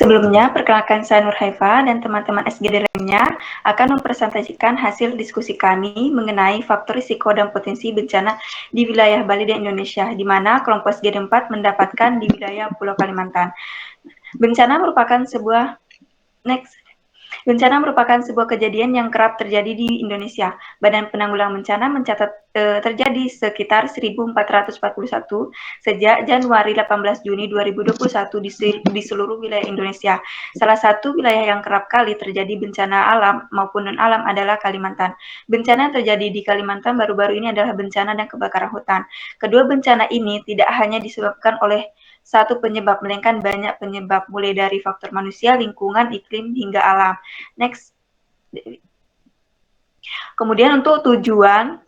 Sebelumnya, perkenalkan saya Nur Haifa dan teman-teman SGD lainnya akan mempresentasikan hasil diskusi kami mengenai faktor risiko dan potensi bencana di wilayah Bali dan Indonesia, di mana kelompok SGD 4 mendapatkan di wilayah Pulau Kalimantan. Bencana merupakan sebuah kejadian yang kerap terjadi di Indonesia. Badan Penanggulangan Bencana mencatat terjadi sekitar 1.441 sejak Januari 18 Juni 2021 di seluruh wilayah Indonesia. Salah satu wilayah yang kerap kali terjadi bencana alam maupun non-alam adalah Kalimantan. Bencana yang terjadi di Kalimantan baru-baru ini adalah bencana dan kebakaran hutan. Kedua bencana ini tidak hanya disebabkan oleh satu penyebab, melainkan banyak penyebab, mulai dari faktor manusia, lingkungan, iklim, hingga alam. Next. Kemudian untuk tujuan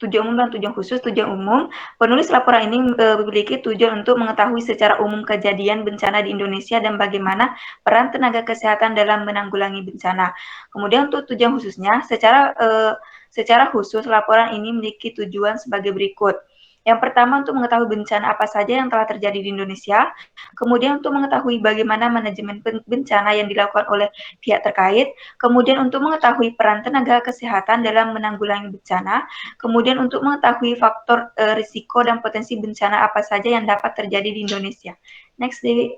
umum dan tujuan khusus. Tujuan umum, penulis laporan ini memiliki tujuan untuk mengetahui secara umum kejadian bencana di Indonesia dan bagaimana peran tenaga kesehatan dalam menanggulangi bencana. Kemudian untuk tujuan khususnya, secara khusus laporan ini memiliki tujuan sebagai berikut. Yang pertama, untuk mengetahui bencana apa saja yang telah terjadi di Indonesia. Kemudian untuk mengetahui bagaimana manajemen bencana yang dilakukan oleh pihak terkait. Kemudian untuk mengetahui peran tenaga kesehatan dalam menanggulangi bencana. Kemudian untuk mengetahui faktor risiko dan potensi bencana apa saja yang dapat terjadi di Indonesia. Next, Dewi.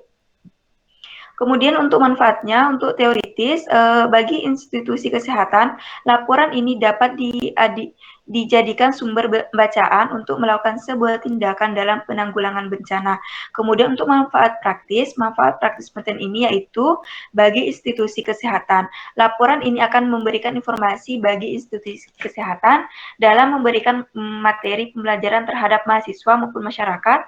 Kemudian untuk manfaatnya, untuk teoritis, bagi institusi kesehatan, laporan ini dapat dijadikan sumber bacaan untuk melakukan sebuah tindakan dalam penanggulangan bencana. Kemudian untuk manfaat praktis penting ini yaitu bagi institusi kesehatan. Laporan ini akan memberikan informasi bagi institusi kesehatan dalam memberikan materi pembelajaran terhadap mahasiswa maupun masyarakat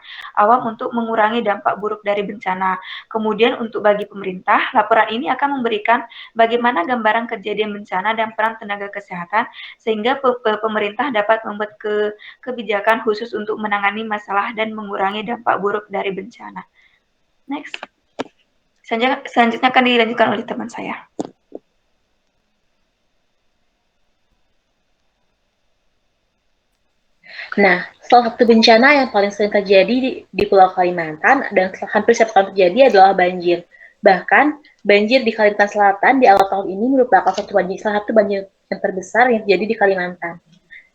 awam untuk mengurangi dampak buruk dari bencana. Kemudian untuk bagi pemerintah, laporan ini akan memberikan bagaimana gambaran kejadian bencana dan peran tenaga kesehatan sehingga pemerintah dapat membuat kebijakan khusus untuk menangani masalah dan mengurangi dampak buruk dari bencana. Next. Selanjutnya akan dilanjutkan oleh teman saya. Nah, salah satu bencana yang paling sering terjadi di Pulau Kalimantan dan hampir setiap tahun terjadi adalah banjir. Bahkan, banjir di Kalimantan Selatan di awal tahun ini merupakan salah satu banjir yang terbesar yang terjadi di Kalimantan.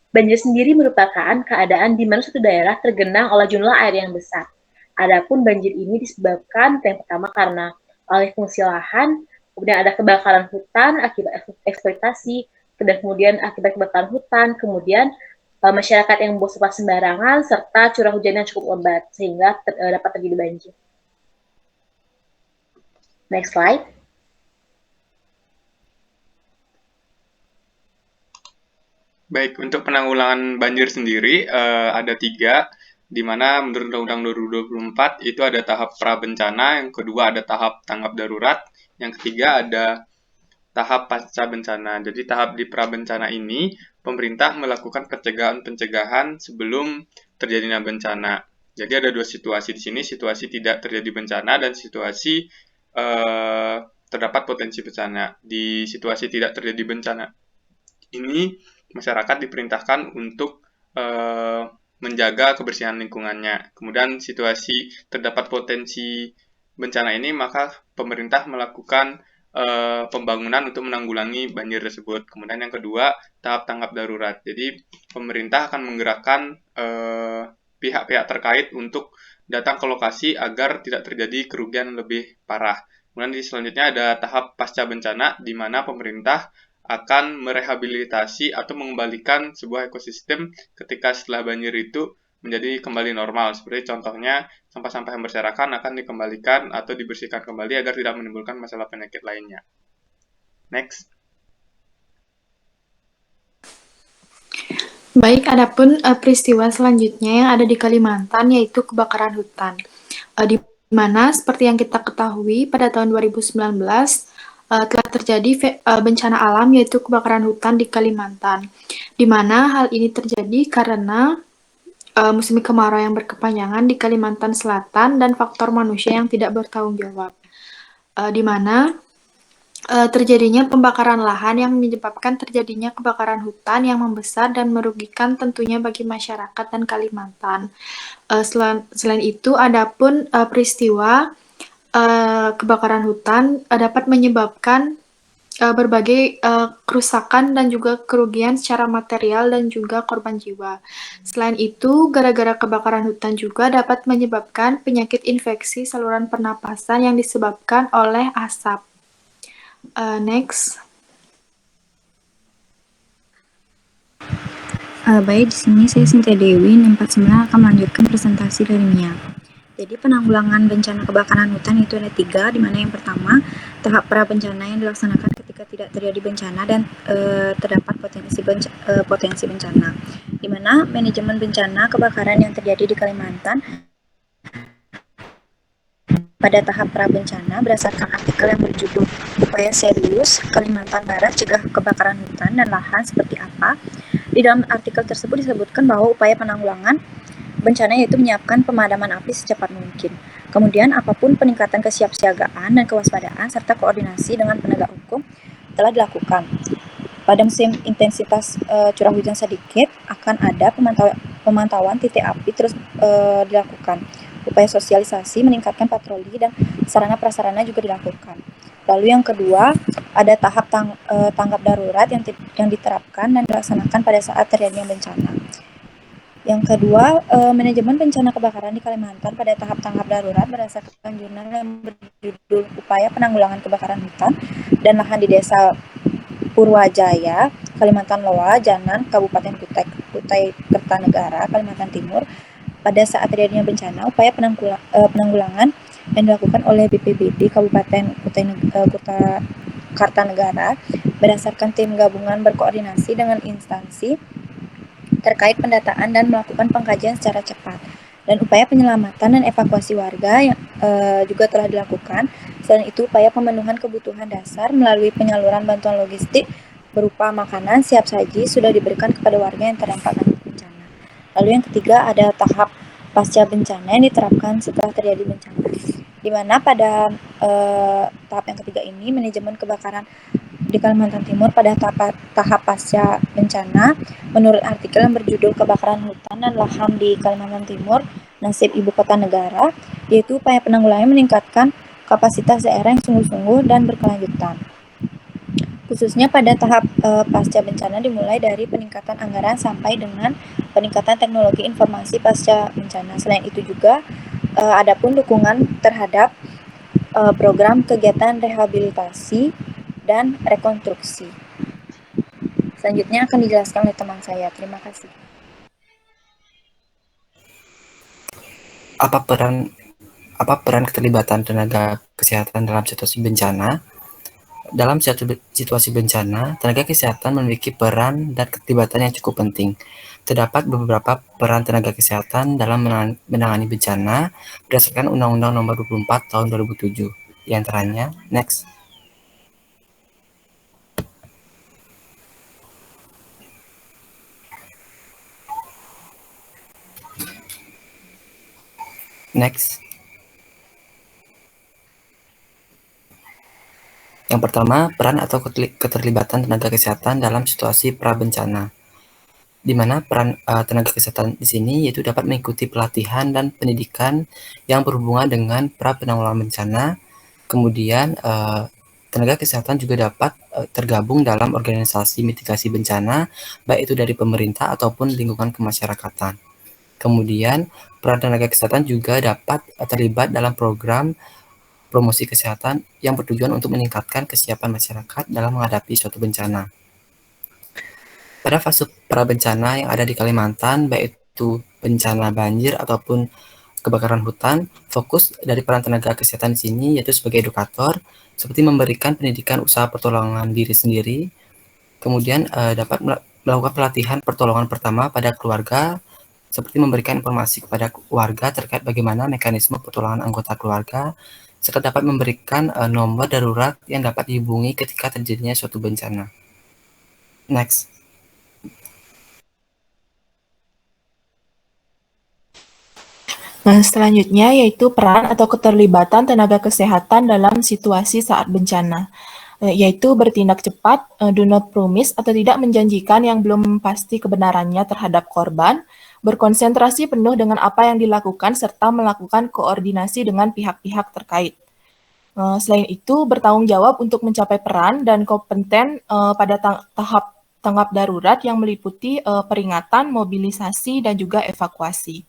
Banjir sendiri merupakan keadaan di mana suatu daerah tergenang oleh jumlah air yang besar. Adapun banjir ini disebabkan yang pertama karena alih fungsi lahan, kemudian ada kebakaran hutan akibat eksploitasi, dan kemudian akibat kebakaran hutan, kemudian masyarakat yang membuang sampah sembarangan, serta curah hujan yang cukup lebat, sehingga dapat terjadi banjir. Next slide. Baik, untuk penanggulangan banjir sendiri ada 3, di mana menurut Undang-Undang 2024 itu ada tahap prabencana, yang kedua ada tahap tanggap darurat, yang ketiga ada tahap pasca bencana. Jadi tahap di prabencana ini, pemerintah melakukan pencegahan sebelum terjadinya bencana. Jadi ada 2 situasi di sini, situasi tidak terjadi bencana dan situasi terdapat potensi bencana. Di situasi tidak terjadi bencana ini, masyarakat diperintahkan untuk menjaga kebersihan lingkungannya. Kemudian situasi terdapat potensi bencana ini, maka pemerintah melakukan pembangunan untuk menanggulangi banjir tersebut. Kemudian yang kedua, tahap tanggap darurat. Jadi pemerintah akan menggerakkan pihak-pihak terkait untuk datang ke lokasi agar tidak terjadi kerugian lebih parah. Kemudian selanjutnya ada tahap pasca bencana, di mana pemerintah akan merehabilitasi atau mengembalikan sebuah ekosistem ketika setelah banjir itu menjadi kembali normal. Seperti contohnya, sampah-sampah yang berserakan akan dikembalikan atau dibersihkan kembali agar tidak menimbulkan masalah penyakit lainnya. Next. Baik, adapun peristiwa selanjutnya yang ada di Kalimantan yaitu kebakaran hutan. Di mana seperti yang kita ketahui pada tahun 2019 telah terjadi bencana alam yaitu kebakaran hutan di Kalimantan, di mana hal ini terjadi karena musim kemarau yang berkepanjangan di Kalimantan Selatan dan faktor manusia yang tidak bertanggung jawab, di mana terjadinya pembakaran lahan yang menyebabkan terjadinya kebakaran hutan yang membesar dan merugikan tentunya bagi masyarakat dan Kalimantan. Selain itu, adapun peristiwa kebakaran hutan dapat menyebabkan berbagai kerusakan dan juga kerugian secara material dan juga korban jiwa. Selain itu, gara-gara kebakaran hutan juga dapat menyebabkan penyakit infeksi saluran pernapasan yang disebabkan oleh asap. Next. Baik, di sini saya Sintia Dewi 649 akan melanjutkan presentasi dari Mia. Jadi penanggulangan bencana kebakaran hutan itu ada 3, di mana yang pertama tahap pra bencana yang dilaksanakan ketika tidak terjadi bencana dan terdapat potensi bencana, di mana manajemen bencana kebakaran yang terjadi di Kalimantan pada tahap pra bencana berdasarkan artikel yang berjudul Upaya Serius Kalimantan Barat Cegah Kebakaran Hutan dan Lahan Seperti Apa. Di dalam artikel tersebut disebutkan bahwa upaya penanggulangan bencana yaitu menyiapkan pemadaman api secepat mungkin. Kemudian apapun peningkatan kesiapsiagaan dan kewaspadaan serta koordinasi dengan penegak hukum telah dilakukan. Pada musim intensitas curah hujan sedikit akan ada pemantauan titik api terus dilakukan. Upaya sosialisasi, meningkatkan patroli dan sarana prasarana juga dilakukan. Lalu yang kedua, ada tahap tanggap darurat yang diterapkan dan dilaksanakan pada saat terjadinya bencana. Yang kedua, manajemen bencana kebakaran di Kalimantan pada tahap tanggap darurat berdasarkan jurnal yang berjudul Upaya Penanggulangan Kebakaran Hutan dan Lahan di Desa Purwajaya, Kalimantan Loa, Janan, Kabupaten Kutai Kertanegara, Kalimantan Timur. Pada saat terjadinya bencana, upaya penanggulangan yang dilakukan oleh BPBD Kabupaten Kutai Kartanegara berdasarkan tim gabungan berkoordinasi dengan instansi terkait pendataan dan melakukan pengkajian secara cepat. Dan upaya penyelamatan dan evakuasi warga yang juga telah dilakukan. Selain itu, upaya pemenuhan kebutuhan dasar melalui penyaluran bantuan logistik berupa makanan siap saji sudah diberikan kepada warga yang terdampak bencana. Lalu yang ketiga ada tahap pasca bencana yang diterapkan setelah terjadi bencana. Di mana pada tahap yang ketiga ini manajemen kebakaran di Kalimantan Timur pada tahap pasca bencana menurut artikel yang berjudul Kebakaran Hutan dan Lahan di Kalimantan Timur, Nasib Ibu Kota Negara, yaitu upaya penanggulangan meningkatkan kapasitas daerah yang sungguh-sungguh dan berkelanjutan. Khususnya pada tahap pasca bencana dimulai dari peningkatan anggaran sampai dengan peningkatan teknologi informasi pasca bencana. Selain itu juga adapun dukungan terhadap program kegiatan rehabilitasi dan rekonstruksi. Selanjutnya akan dijelaskan oleh teman saya. Terima kasih. Apa peran keterlibatan tenaga kesehatan dalam situasi bencana? Dalam situasi bencana, tenaga kesehatan memiliki peran dan keterlibatan yang cukup penting. Terdapat beberapa peran tenaga kesehatan dalam menangani bencana berdasarkan Undang-Undang Nomor 24 Tahun 2007. Di antaranya, next. Next. Yang pertama, peran atau keterlibatan tenaga kesehatan dalam situasi prabencana. Di mana peran tenaga kesehatan di sini yaitu dapat mengikuti pelatihan dan pendidikan yang berhubungan dengan penanggulangan bencana. Kemudian tenaga kesehatan juga dapat tergabung dalam organisasi mitigasi bencana, baik itu dari pemerintah ataupun lingkungan kemasyarakatan. Kemudian peran tenaga kesehatan juga dapat terlibat dalam program promosi kesehatan yang bertujuan untuk meningkatkan kesiapan masyarakat dalam menghadapi suatu bencana. Pada fase prabencana yang ada di Kalimantan, baik itu bencana banjir ataupun kebakaran hutan, fokus dari peran tenaga kesehatan di sini yaitu sebagai edukator, seperti memberikan pendidikan usaha pertolongan diri sendiri, kemudian dapat melakukan pelatihan pertolongan pertama pada keluarga, seperti memberikan informasi kepada warga terkait bagaimana mekanisme pertolongan anggota keluarga, serta dapat memberikan nomor darurat yang dapat dihubungi ketika terjadinya suatu bencana. Next. Selanjutnya yaitu peran atau keterlibatan tenaga kesehatan dalam situasi saat bencana, yaitu bertindak cepat, do not promise atau tidak menjanjikan yang belum pasti kebenarannya terhadap korban, berkonsentrasi penuh dengan apa yang dilakukan serta melakukan koordinasi dengan pihak-pihak terkait. Selain itu, bertanggung jawab untuk mencapai peran dan kompeten pada tahap tanggap darurat yang meliputi peringatan, mobilisasi, dan juga evakuasi.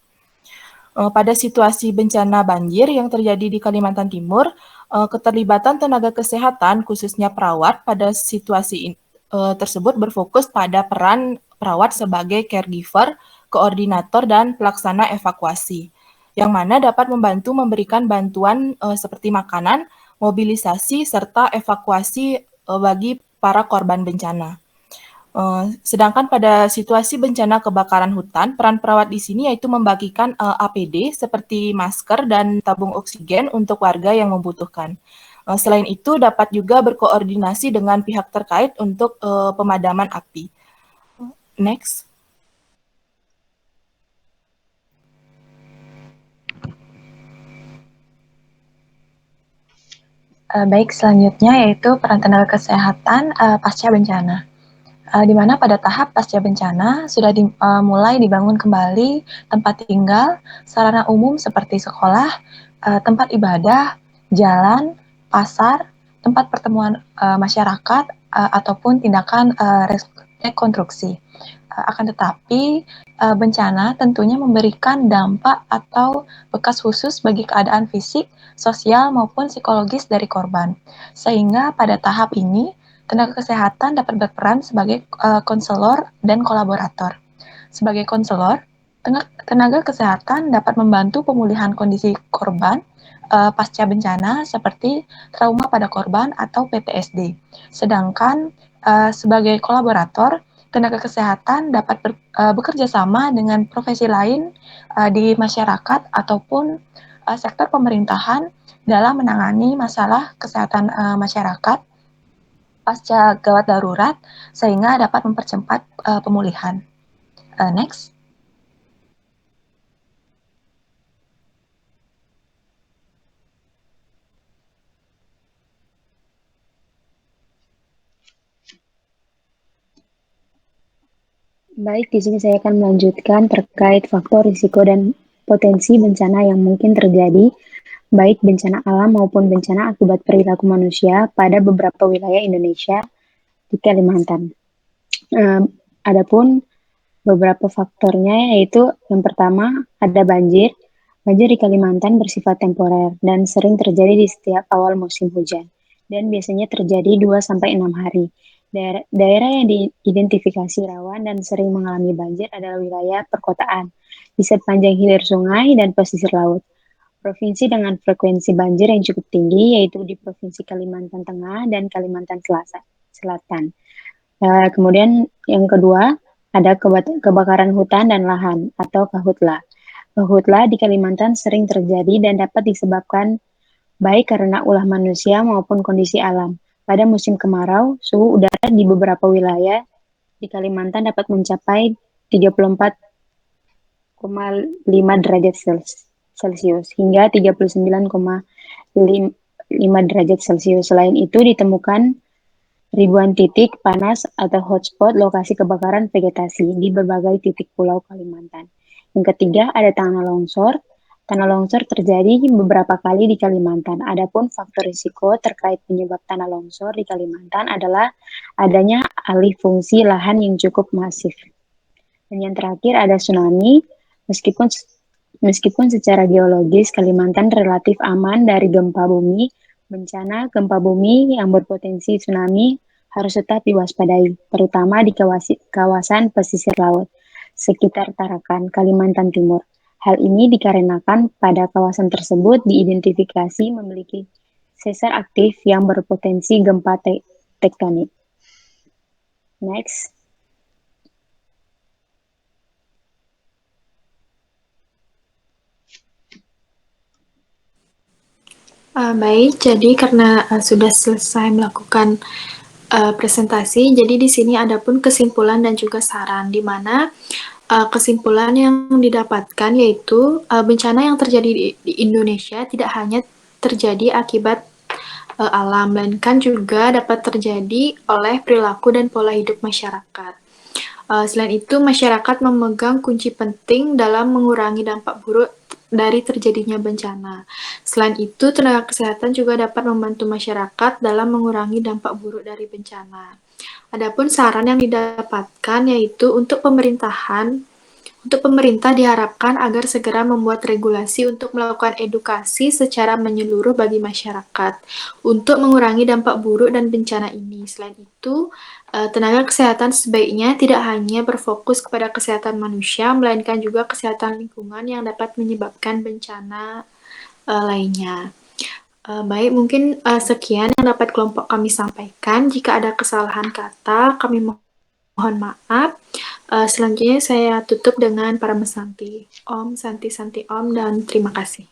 Pada situasi bencana banjir yang terjadi di Kalimantan Timur, keterlibatan tenaga kesehatan, khususnya perawat, pada situasi tersebut berfokus pada peran perawat sebagai caregiver, koordinator, dan pelaksana evakuasi, yang mana dapat membantu memberikan bantuan seperti makanan, mobilisasi, serta evakuasi bagi para korban bencana. Sedangkan pada situasi bencana kebakaran hutan, peran perawat di sini yaitu membagikan APD seperti masker dan tabung oksigen untuk warga yang membutuhkan. Selain itu, dapat juga berkoordinasi dengan pihak terkait untuk pemadaman api. Next. Baik, selanjutnya yaitu peran tenaga kesehatan pasca bencana. Di mana pada tahap pasca bencana sudah mulai dibangun kembali tempat tinggal, sarana umum seperti sekolah, tempat ibadah, jalan, pasar, tempat pertemuan masyarakat, ataupun tindakan rekonstruksi. Akan tetapi, bencana tentunya memberikan dampak atau bekas khusus bagi keadaan fisik, sosial, maupun psikologis dari korban. Sehingga pada tahap ini, tenaga kesehatan dapat berperan sebagai konselor dan kolaborator. Sebagai konselor, tenaga kesehatan dapat membantu pemulihan kondisi korban pasca bencana seperti trauma pada korban atau PTSD. Sedangkan sebagai kolaborator, tenaga kesehatan dapat bekerja sama dengan profesi lain di masyarakat ataupun sektor pemerintahan dalam menangani masalah kesehatan masyarakat pasca gawat darurat sehingga dapat mempercepat pemulihan. Next. Baik, di sini saya akan melanjutkan terkait faktor risiko dan potensi bencana yang mungkin terjadi, baik bencana alam maupun bencana akibat perilaku manusia pada beberapa wilayah Indonesia di Kalimantan. Adapun beberapa faktornya yaitu yang pertama ada banjir. Banjir di Kalimantan bersifat temporer dan sering terjadi di setiap awal musim hujan dan biasanya terjadi 2-6 hari. Daerah yang diidentifikasi rawan dan sering mengalami banjir adalah wilayah perkotaan di sepanjang hilir sungai dan pesisir laut. Provinsi dengan frekuensi banjir yang cukup tinggi yaitu di Provinsi Kalimantan Tengah dan Kalimantan Selatan. Kemudian yang kedua ada kebakaran hutan dan lahan atau Karhutla. Karhutla di Kalimantan sering terjadi dan dapat disebabkan baik karena ulah manusia maupun kondisi alam. Pada musim kemarau, suhu udara di beberapa wilayah di Kalimantan dapat mencapai 34,5 derajat Celcius hingga 39,5 derajat Celcius. Selain itu ditemukan ribuan titik panas atau hotspot lokasi kebakaran vegetasi di berbagai titik pulau Kalimantan. Yang ketiga ada tanah longsor. Tanah longsor terjadi beberapa kali di Kalimantan. Adapun faktor risiko terkait penyebab tanah longsor di Kalimantan adalah adanya alih fungsi lahan yang cukup masif. Dan yang terakhir ada tsunami. Meskipun secara geologis Kalimantan relatif aman dari gempa bumi, bencana gempa bumi yang berpotensi tsunami harus tetap diwaspadai, terutama di kawasan pesisir laut sekitar Tarakan, Kalimantan Timur. Hal ini dikarenakan pada kawasan tersebut diidentifikasi memiliki sesar aktif yang berpotensi gempa tektonik. Next. Baik, jadi karena sudah selesai melakukan presentasi, jadi di sini ada pun kesimpulan dan juga saran, di mana kesimpulan yang didapatkan yaitu bencana yang terjadi di Indonesia tidak hanya terjadi akibat alam, melainkan juga dapat terjadi oleh perilaku dan pola hidup masyarakat. Selain itu, masyarakat memegang kunci penting dalam mengurangi dampak buruk dari terjadinya bencana. Selain itu, tenaga kesehatan juga dapat membantu masyarakat dalam mengurangi dampak buruk dari bencana. Adapun saran yang didapatkan yaitu untuk pemerintah diharapkan agar segera membuat regulasi untuk melakukan edukasi secara menyeluruh bagi masyarakat untuk mengurangi dampak buruk dan bencana ini. Selain itu, tenaga kesehatan sebaiknya tidak hanya berfokus kepada kesehatan manusia, melainkan juga kesehatan lingkungan yang dapat menyebabkan bencana lainnya. Baik, mungkin sekian yang dapat kelompok kami sampaikan. Jika ada kesalahan kata, kami mohon maaf. Selanjutnya saya tutup dengan para mesanti. Om, Santi, Santi, Om, dan terima kasih.